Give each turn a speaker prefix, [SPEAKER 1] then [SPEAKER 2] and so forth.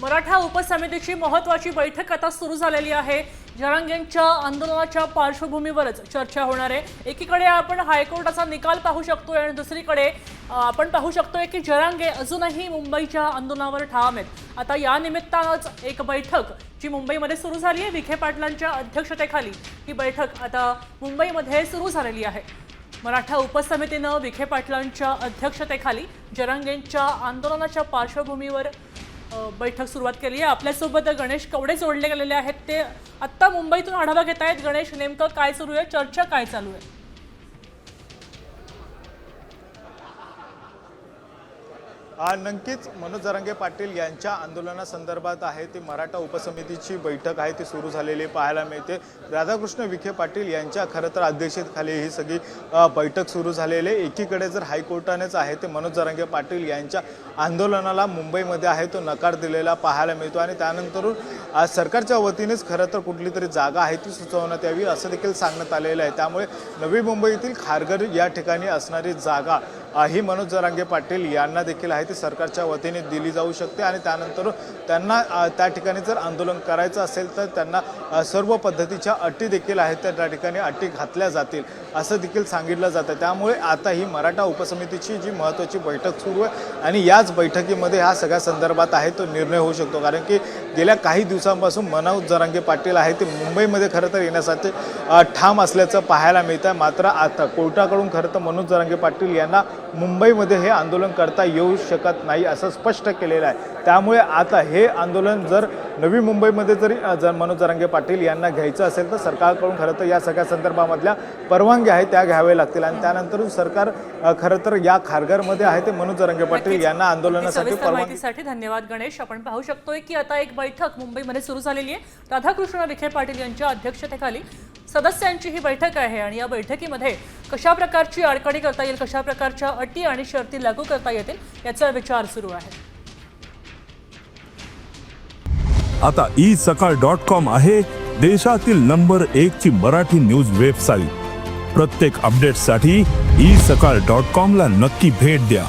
[SPEAKER 1] मराठा उपसमितीची महत्त्वाची बैठक आता सुरू झालेली आहे। जरांगेंच्या आंदोलनाच्या पार्श्वभूमीवरच चर्चा होणार आहे। एकीकडे आपण हायकोर्टाचा निकाल पाहू शकतोय आणि दुसरीकडे आपण पाहू शकतोय की जरांगे अजूनही मुंबईच्या आंदोलनावर ठाम आहेत। आता या निमित्तानंच एक बैठक जी मुंबईमध्ये सुरू झाली आहे, विखे पाटलांच्या अध्यक्षतेखाली ही बैठक आता मुंबईमध्ये सुरू झालेली आहे। मराठा उपसमितीने विखे पाटलांच्या अध्यक्षतेखाली जरांगेंच्या आंदोलनाच्या पार्श्वभूमीवर बैठक सुरुवात केली आहे। आपल्यासोबत गणेश कवडे जोडले गेलेले आहेत, ते आत्ता मुंबईतून आढावा घेत आहेत। गणेश, नेमकं काय सुरू आहे, चर्चा काय चालू आहे?
[SPEAKER 2] नक्कीच मनोज जरांगे पाटील यांच्या आंदोलनासंदर्भात आहे ती मराठा उपसमितीची बैठक आहे ती सुरू झालेली पाहायला मिळते। राधाकृष्ण विखे पाटील यांच्या खरं तर अध्यक्षतेखाली ही सगळी बैठक सुरू झालेली आहे। एकीकडे जर हायकोर्टानेच आहे ते मनोज जरांगे पाटील यांच्या आंदोलनाला मुंबईमध्ये आहे तो नकार दिलेला पाहायला मिळतो आणि त्यानंतरून सरकारच्या वतीनेच खरं तर कुठली तरी जागा आहे ती सुचवण्यात यावी असं देखील सांगण्यात आलेलं आहे। त्यामुळे नवी मुंबईतील खारघर या ठिकाणी असणारी जागा ही मनोज जरांगे पाटील यांना देखील आहे ती सरकारच्या वतीने दिली जाऊ शकते आणि त्यानंतर त्यांना त्या ठिकाणी जर आंदोलन करायचं असेल तर त्यांना सर्व पद्धतीच्या अटी देखील आहेत त्या ठिकाणी अटी घातल्या जातील असं देखील सांगितलं जातं। त्यामुळे आता ही मराठा उपसमितीची जी महत्त्वाची बैठक सुरू आहे आणि याच बैठकीमध्ये ह्या सगळ्या संदर्भात आहे तो निर्णय होऊ शकतो, कारण की गेल्या काही दिवसांपासून मनोज जरांगे पाटील आहे ते मुंबईमध्ये खरं तर येण्यासाठी ठाम असल्याचं पाहायला मिळतं। मात्र आता कोर्टाकडून खरं तर मनोज जरांगे पाटील यांना मुंबईमध्ये हे आंदोलन करता येऊ शकत नाही असं स्पष्ट केलेलं आहे। त्यामुळे आता हे आंदोलन जर नवी मुंबईमध्ये जर मनोज जरांगे पाटील यांना घ्यायचं असेल तर सरकारकडून खरं तर या सगळ्या संदर्भामधल्या परवानग्या आहेत त्या घ्याव्या लागतील आणि त्यानंतर सरकार खरं तर या खारघरमध्ये आहे ते मनोज जरांगे पाटील यांना आंदोलनासाठी
[SPEAKER 1] माहितीसाठी धन्यवाद गणेश। आपण पाहू शकतोय की आता एक बैठक मुंबईमध्ये सुरू झालेली आहे। राधाकृष्ण विखे पाटील यांच्या अध्यक्षतेखाली सदस्यांची ही बैठक आहे आणि या बैठकीमध्ये कशा प्रकारची आडकाठी करता येईल, कशा प्रकारच्या अटी आणि शर्ती लागू करता येतील याचा विचार सुरू आहे।
[SPEAKER 3] आता isakal.com आहे देशातील नंबर 1 ची मराठी न्यूज वेबसाईट। प्रत्येक अपडेटसाठी isakal.com ला नक्की भेट द्या।